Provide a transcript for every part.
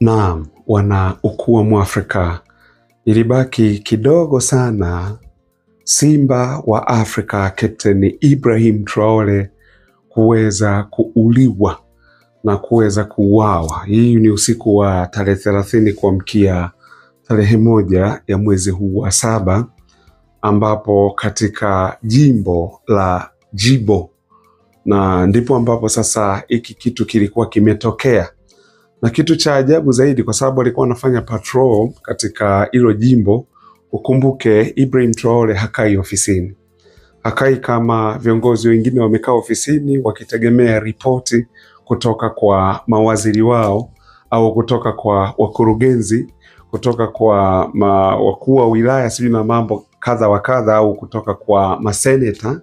Naam, wana ukuu wa Mwafrika, ilibaki kidogo sana Simba wa Afrika Captain Ibrahim Traore kuweza kuuliwa na kuweza kuuawa. Hii ni usiku wa tarehe 30 kuamkia tarehe 1 ya mwezi huu wa 7, ambapo katika jimbo la Djibo, na ndipo ambapo sasa hiki kitu kilikuwa kimetokea. Na kitu cha ajabu zaidi, kwa sababu alikuwa anafanya patrol katika hilo jimbo. Ukumbuke Ibrahim Traore hakai ofisini, hakai kama viongozi wengine wamekaa ofisini wakitegemea ripoti kutoka kwa mawaziri wao au kutoka kwa wakurugenzi, kutoka kwa wakuu wa wilaya sijui na mambo kadha wa kadha, au kutoka kwa maseneta.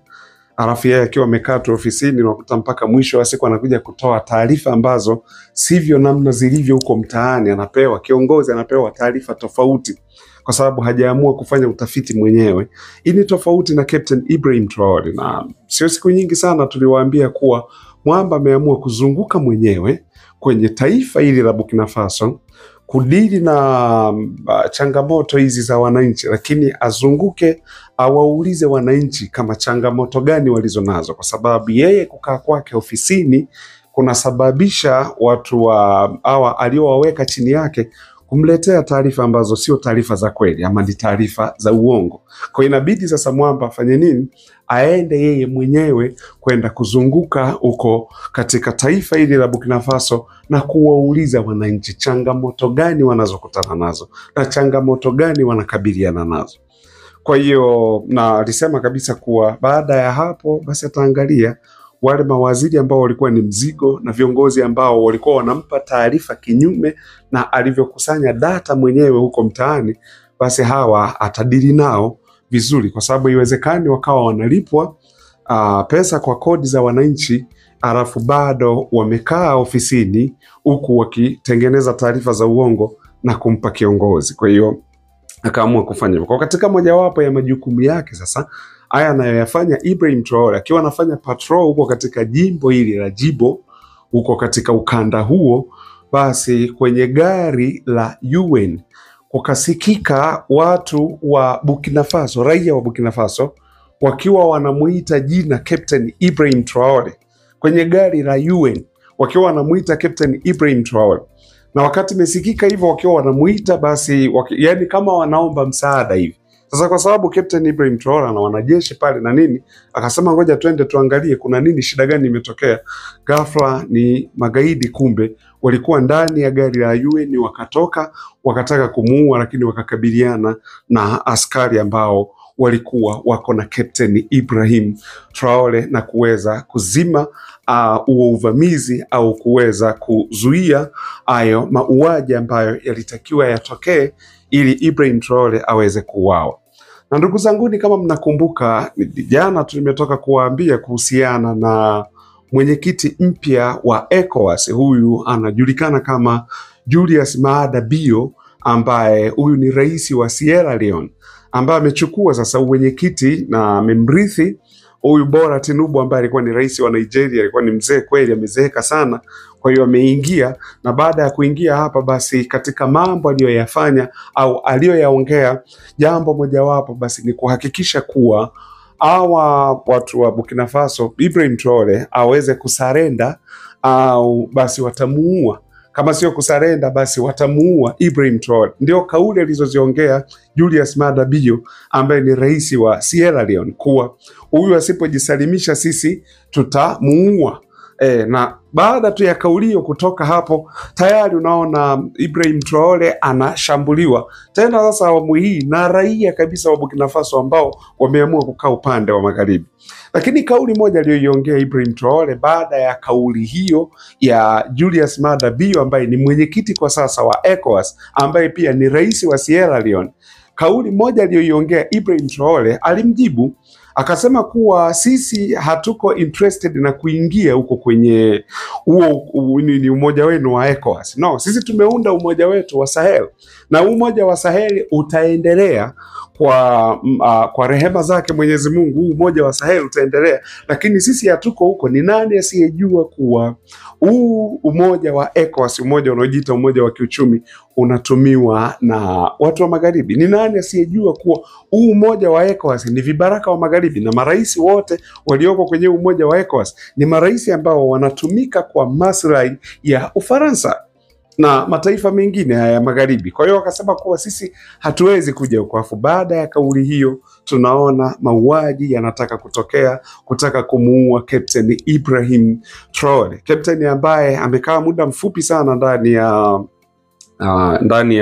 Alafu yeye akiwa amekaa tu ofisini, unakuta mpaka mwisho wa siku anakuja kutoa taarifa ambazo sivyo namna zilivyo huko mtaani. Anapewa kiongozi, anapewa taarifa tofauti kwa sababu hajaamua kufanya utafiti mwenyewe. Hii ni tofauti na Captain Ibrahim Traore, na sio siku nyingi sana tuliwaambia kuwa mwamba ameamua kuzunguka mwenyewe kwenye taifa hili la Burkina Faso kudili na changamoto hizi za wananchi, lakini azunguke awaulize wananchi kama changamoto gani walizonazo, kwa sababu yeye kukaa kwake ofisini kunasababisha watu hawa aliowaweka chini yake kumletea taarifa ambazo sio taarifa za kweli, ama ni taarifa za uongo. Kwa inabidi sasa mwamba afanye nini? Aende yeye mwenyewe kwenda kuzunguka huko katika taifa hili la Burkina Faso na kuwauliza wananchi changamoto gani wanazokutana nazo na changamoto gani wanakabiliana nazo. Kwa hiyo na alisema kabisa kuwa baada ya hapo basi ataangalia wale mawaziri ambao walikuwa ni mzigo na viongozi ambao walikuwa wanampa taarifa kinyume na alivyokusanya data mwenyewe huko mtaani, basi hawa atadili nao vizuri, kwa sababu iwezekani wakawa wanalipwa pesa kwa kodi za wananchi, alafu bado wamekaa ofisini huku wakitengeneza taarifa za uongo na kumpa kiongozi. Kwa hiyo akaamua kufanya hivyo. Kwa katika mojawapo ya majukumu yake sasa haya anayoyafanya Ibrahim Traore akiwa anafanya patrol huko katika jimbo hili la Djibo, huko katika ukanda huo, basi kwenye gari la UN kukasikika watu wa Burkina Faso, raia wa Burkina Faso, wakiwa wanamuita jina Captain Ibrahim Traore kwenye gari la UN, wakiwa wanamuita Captain Ibrahim Traore. Na wakati mesikika hivyo wakiwa wanamuita, basi yani kama wanaomba msaada hivi. Sasa kwa sababu Captain Ibrahim Traore na wanajeshi pale na nini, akasema ngoja twende tuangalie kuna nini, shida gani imetokea. Ghafla ni magaidi kumbe walikuwa ndani ya gari la UN, wakatoka wakataka kumuua, lakini wakakabiliana na askari ambao walikuwa wako na Captain Ibrahim Traore na kuweza kuzima huo uvamizi au kuweza kuzuia hayo mauaji ambayo yalitakiwa yatokee ili Ibrahim Traore aweze kuuawa. Na ndugu zanguni, kama mnakumbuka, jana tumetoka kuwaambia kuhusiana na mwenyekiti mpya wa ECOWAS. Huyu anajulikana kama Julius Maada Bio, ambaye huyu ni rais wa Sierra Leone, ambaye amechukua sasa mwenyekiti na amemrithi huyu Bola Tinubu ambaye alikuwa ni rais wa Nigeria. Alikuwa ni mzee kweli, amezeeka sana. Kwa hiyo ameingia, na baada ya kuingia hapa basi katika mambo aliyoyafanya au aliyoyaongea, jambo mojawapo basi ni kuhakikisha kuwa hawa watu wa Burkina Faso, Ibrahim Traore aweze kusarenda au basi watamuua. Kama sio kusarenda basi watamuua Ibrahim Traore. Ndio kauli alizoziongea Julius Maada Bio ambaye ni rais wa Sierra Leone, kuwa huyu asipojisalimisha sisi tutamuua. Na baada tu ya kaulio kutoka hapo, tayari unaona Ibrahim Traore anashambuliwa tena sasa awamu hii na raia kabisa wa Burkina Faso ambao wameamua kukaa upande wa magharibi. Lakini kauli moja aliyoiongea Ibrahim Traore baada ya kauli hiyo ya Julius Maada Bio ambaye ni mwenyekiti kwa sasa wa ECOWAS, ambaye pia ni rais wa Sierra Leone, kauli moja aliyoiongea Ibrahim Traore, alimjibu akasema kuwa sisi hatuko interested na kuingia huko kwenye huo ni umoja wenu wa ECOWAS. No, sisi tumeunda umoja wetu wa Sahel, na umoja wa Sahel utaendelea kwa rehema zake Mwenyezi Mungu huu umoja wa Sahel utaendelea, lakini sisi hatuko huko. Ni nani asiyejua kuwa huu umoja wa ECOWAS, umoja unaojiita umoja wa kiuchumi, unatumiwa na watu wa magharibi? Ni nani asiyejua kuwa huu umoja wa ECOWAS ni vibaraka wa magharibi, na marais wote walioko kwenye umoja wa ECOWAS ni marais ambao wanatumika kwa maslahi ya Ufaransa na mataifa mengine haya ya magharibi. Kwa hiyo wakasema kuwa sisi hatuwezi kuja huko. Afu baada ya kauli hiyo tunaona mauaji yanataka kutokea, kutaka kumuua Captain Ibrahim Traore, captain ambaye amekaa muda mfupi sana ndani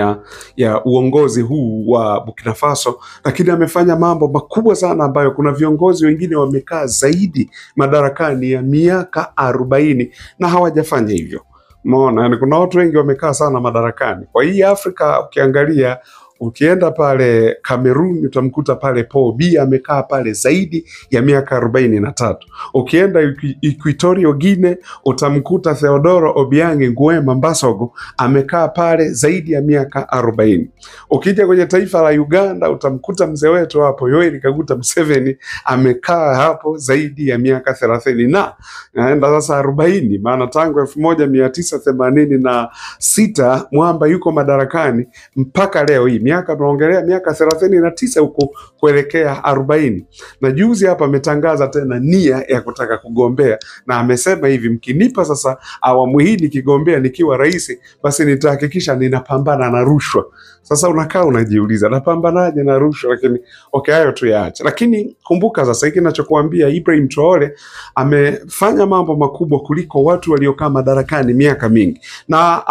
ya uongozi huu wa Burkina Faso, lakini amefanya mambo makubwa sana ambayo kuna viongozi wengine wamekaa zaidi madarakani ya miaka 40 na hawajafanya hivyo. Umeona, yani kuna watu wengi wamekaa sana madarakani. Kwa hii Afrika ukiangalia, ukienda pale Kamerun utamkuta pale Paul Biya amekaa pale zaidi ya miaka 43. Ukienda Equatorial Guinea utamkuta Theodoro Obiang Nguema Mbasogo amekaa pale zaidi ya miaka 40. Ukija kwenye taifa la Uganda utamkuta mzee wetu hapo Yoweri Kaguta Museveni amekaa hapo zaidi ya miaka 30 na naenda sasa 40, maana tangu 1986 mwamba yuko madarakani mpaka leo hii. Miaka tunaongelea miaka 39 huko kuelekea 40. Na juzi hapa ametangaza tena nia ya kutaka kugombea, na amesema hivi, mkinipa sasa awamu hii nikigombea nikiwa rais, basi nitahakikisha ninapambana na rushwa. Sasa unakaa unajiuliza napambanaje na rushwa? Lakini okay, hayo tu yaache. Lakini kumbuka sasa hiki ninachokuambia, Ibrahim Traore amefanya mambo makubwa kuliko watu waliokaa madarakani miaka mingi. Na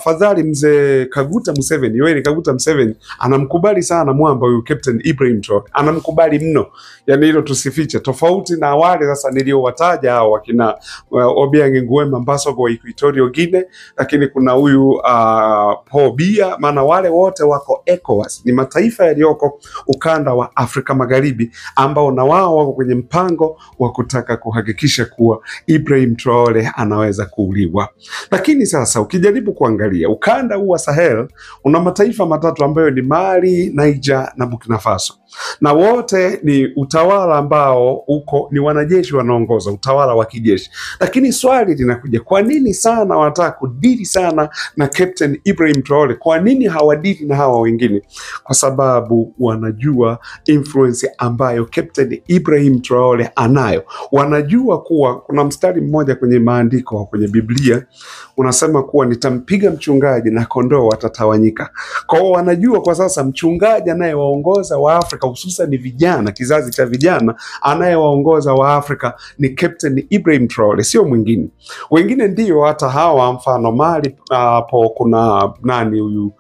fadhali mzee Kaguta Museveni, Yoweri Kaguta Museveni anamkubali sana mwamba huyu Captain Ibrahim Traore, anamkubali mno. Yani hilo tusifiche, tofauti na wale sasa niliowataja hao wakina Obiang Nguema Mbasogo wa Equatorial Guinea, lakini kuna huyu Paul Biya, maana wale wote wako ECOWAS, ni mataifa yaliyoko ukanda wa Afrika Magharibi ambao na wao wako kwenye mpango wa kutaka kuhakikisha kuwa Ibrahim Traore anaweza kuuliwa. Lakini sasa ukijaribu kuangalia ukanda huu wa Sahel una mataifa matatu ambayo ni Mali, Niger na Burkina Faso, na wote ni utawala ambao uko ni wanajeshi wanaongoza utawala wa kijeshi. Lakini swali linakuja, kwa nini sana wanataka kudili sana na Captain Ibrahim Traore? Kwa nini hawadili na hawa wengine? Kwa sababu wanajua influence ambayo Captain Ibrahim Traore anayo. Wanajua kuwa kuna mstari mmoja kwenye maandiko kwenye Biblia unasema kuwa nitampiga mchungaji na kondoo watatawanyika. Kwa hiyo wanajua kwa sasa mchungaji anayewaongoza wa Afrika, hususan ni vijana, kizazi cha vijana, anayewaongoza wa Afrika ni Captain Ibrahim Traore, sio mwingine. Wengine ndio hata hawa, mfano Mali hapo kuna nani huyu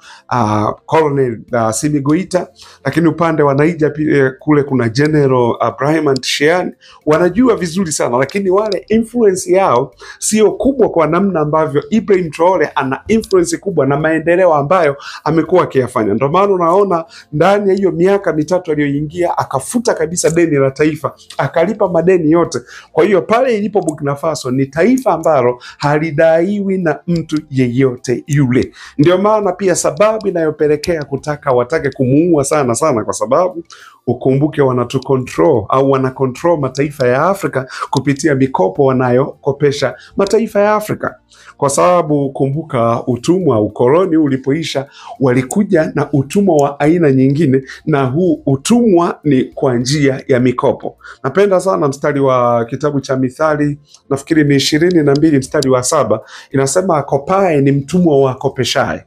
Colonel Simi Goita, lakini upande wa Niger kule kuna General Ibrahim Tshian. Wanajua vizuri sana, lakini wale influence yao sio kubwa kwa namna ambavyo Ibrahim Traore ana influence kubwa na maendeleo ambayo amekuwa akiyafanya. Ndio maana unaona ndani ya hiyo miaka mitatu aliyoingia akafuta kabisa deni la taifa, akalipa madeni yote. Kwa hiyo pale ilipo Burkina Faso ni taifa ambalo halidaiwi na mtu yeyote yule. Ndio maana pia sababu inayopelekea watake kumuua sana kwa sababu ukumbuke wanatu control au wana control mataifa ya Afrika kupitia mikopo wanayokopesha mataifa ya Afrika. Kwa sababu kumbuka utumwa, ukoloni ulipoisha, walikuja na utumwa wa aina nyingine, na huu utumwa ni kwa njia ya mikopo. Napenda sana mstari wa kitabu cha Mithali, nafikiri ni 22 mstari wa 7, inasema akopae ni mtumwa wa akopeshaye.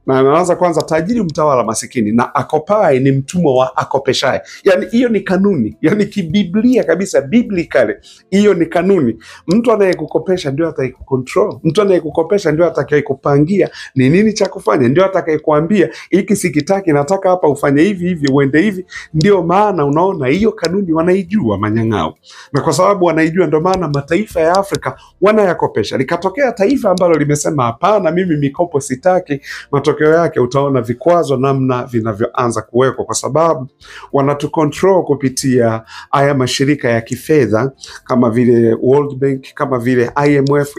Na anaanza kwanza, tajiri mtawala masikini, na akopae ni mtumwa wa akopeshaye. Yani hiyo ni kanuni, yani kibiblia kabisa, biblically hiyo ni kanuni. Mtu anayekukopesha ndio atakayekucontrol, mtu anayekukopesha ndio atakayekupangia ni nini cha kufanya, ndio atakayekuambia hiki sikitaki, nataka hapa ufanye hivi uende hivi. Ndio maana unaona hiyo kanuni wanaijua manyang'ao, na kwa sababu wanaijua ndio maana mataifa ya Afrika wanayakopesha. Likatokea taifa ambalo limesema hapana, mimi mikopo sitaki, matokeo matokeo yake utaona vikwazo namna vinavyoanza kuwekwa, kwa sababu wanatucontrol kupitia haya mashirika ya kifedha kama vile World Bank, kama vile IMF,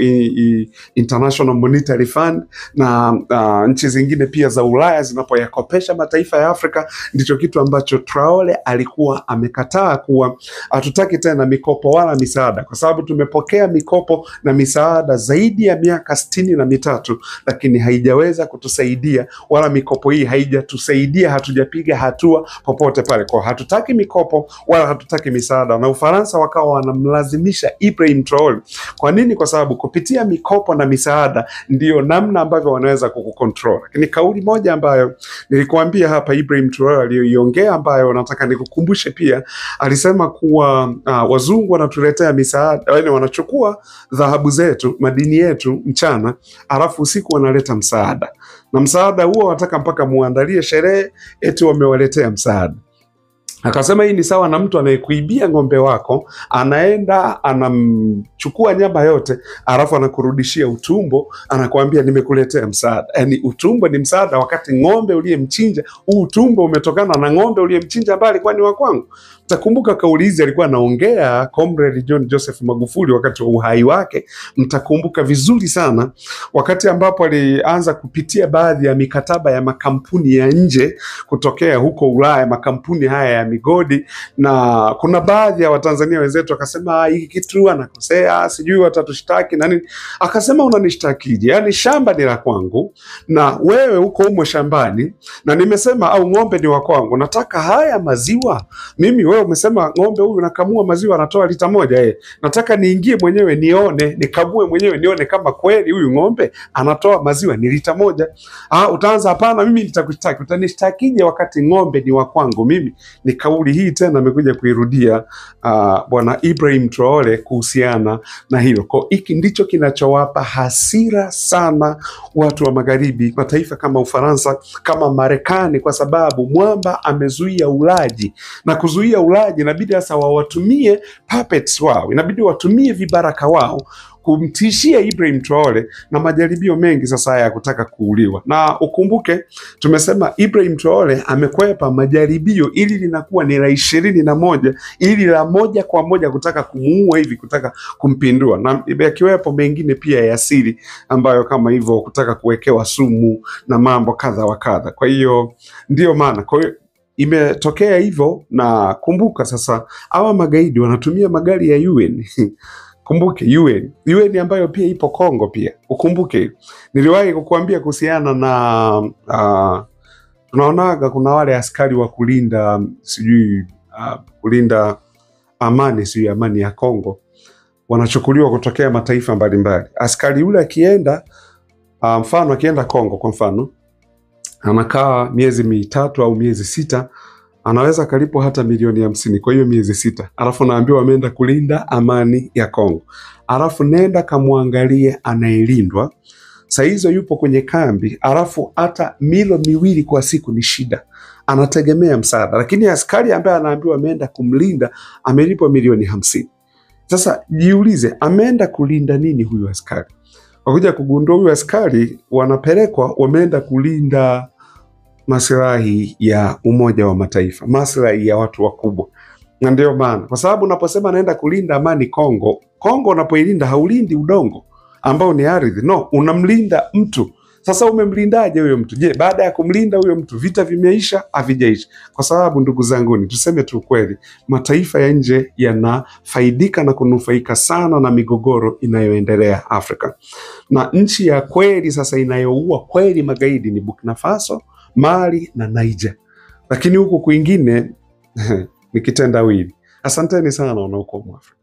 International Monetary Fund, na nchi zingine pia za Ulaya zinapoyakopesha mataifa ya Afrika. Ndicho kitu ambacho Traore alikuwa amekataa, kuwa hatutaki tena mikopo wala misaada, kwa sababu tumepokea mikopo na misaada zaidi ya miaka 63, lakini haijaweza kutusaidia, wala mikopo hii haijatusaidia, hatujapiga hatua popote pale. Kwa hatutaki mikopo wala hatutaki misaada, na Ufaransa wakawa wanamlazimisha Ibrahim Traore. Kwa nini? Kwa sababu kupitia mikopo na misaada ndio namna ambavyo wanaweza kukukontrol. Lakini kauli moja ambayo nilikuambia hapa Ibrahim Traore aliyoiongea, ambayo nataka nikukumbushe pia, alisema kuwa wazungu wanatuletea misaada, yaani wanachukua dhahabu zetu, madini yetu mchana, alafu usiku wanaleta msaada, na msaada huo wanataka mpaka muandalie sherehe eti wamewaletea msaada. Akasema hii ni sawa na mtu anayekuibia ng'ombe wako, anaenda anamchukua nyama yote, alafu anakurudishia utumbo, anakuambia nimekuletea msaada. Yaani utumbo ni msaada, wakati ng'ombe uliyemchinja, utumbo umetokana na ng'ombe uliyemchinja ambaye alikuwa ni wa kwangu. Mtakumbuka kauli hizi alikuwa anaongea Comrade John Joseph Magufuli wakati wa uhai wake. Mtakumbuka vizuri sana wakati ambapo alianza kupitia baadhi ya mikataba ya makampuni ya nje kutokea huko Ulaya, makampuni haya ya migodi, na kuna baadhi ya Watanzania wenzetu akasema hiki kitu anakosea, sijui watatushtaki na nini. Akasema unanishtaki? Yaani shamba ni la kwangu na wewe uko humo shambani, na nimesema au ng'ombe ni wa kwangu, nataka haya maziwa mimi. Wewe umesema ng'ombe huyu nakamua maziwa anatoa lita 1, nataka niingie mwenyewe nione, nikamue mwenyewe nione kama kweli huyu ng'ombe anatoa maziwa ni lita 1. Utaanza hapana, mimi nitakushtaki. Utanistakije wakati ng'ombe ni wa kwangu mimi? Ni kauli hii tena amekuja kuirudia bwana Ibrahim Traore kuhusiana na hilo. Kwa hiki ndicho kinachowapa hasira sana watu wa magharibi, mataifa kama Ufaransa, kama Marekani, kwa sababu mwamba amezuia ulaji, na kuzuia ulaji inabidi sasa wawatumie puppets wao, inabidi watumie vibaraka wao kumtishia Ibrahim Traore, na majaribio mengi sasa ya kutaka kuuliwa. Na ukumbuke tumesema Ibrahim Traore amekwepa majaribio, ili linakuwa ni la 21, ili la moja kwa moja kutaka kumuua hivi, kutaka kumpindua, na yakiwepo mengine pia ya siri ambayo kama hivyo kutaka kuwekewa sumu na mambo kadha wa kadha. Kwa hiyo ndio maana imetokea hivyo. Na kumbuka sasa hawa magaidi wanatumia magari ya UN. Kumbuke UN ambayo pia ipo Kongo pia. Ukumbuke niliwahi kukuambia kuhusiana na tunaonaga kuna wale askari wa kulinda sijui kulinda amani, sijui amani ya Kongo, wanachukuliwa kutokea mataifa mbalimbali. Askari yule akienda mfano akienda Kongo kwa mfano, anakaa miezi 3 au miezi 6, anaweza kalipo hata milioni 50 kwa hiyo miezi 6. Alafu naambiwa ameenda kulinda amani ya Kongo. Alafu nenda kamwangalie anayelindwa. Saa hizo yupo kwenye kambi, alafu hata milo 2 kwa siku ni shida. Anategemea msaada. Lakini askari ambaye anaambiwa ameenda kumlinda amelipwa milioni 50. Sasa jiulize, ameenda kulinda nini huyu askari? Wakuja kugundua huyu askari wanapelekwa, wameenda kulinda maslahi ya Umoja wa Mataifa, maslahi ya watu wakubwa. Na ndio maana, kwa sababu unaposema anaenda kulinda amani Kongo, unapoilinda haulindi udongo ambao ni ardhi, no, unamlinda mtu. Sasa umemlindaje huyo mtu? Je, baada ya kumlinda huyo mtu vita vimeisha? Havijaisha. Kwa sababu ndugu zangu, tuseme tu kweli, mataifa ya nje yanafaidika na kunufaika sana na migogoro inayoendelea Afrika. Na nchi ya kweli sasa inayoua kweli magaidi ni Burkina Faso, Mali na Niger. Lakini huko kwingine ni kitendawili. Asanteni sana wanaokuwa Afrika.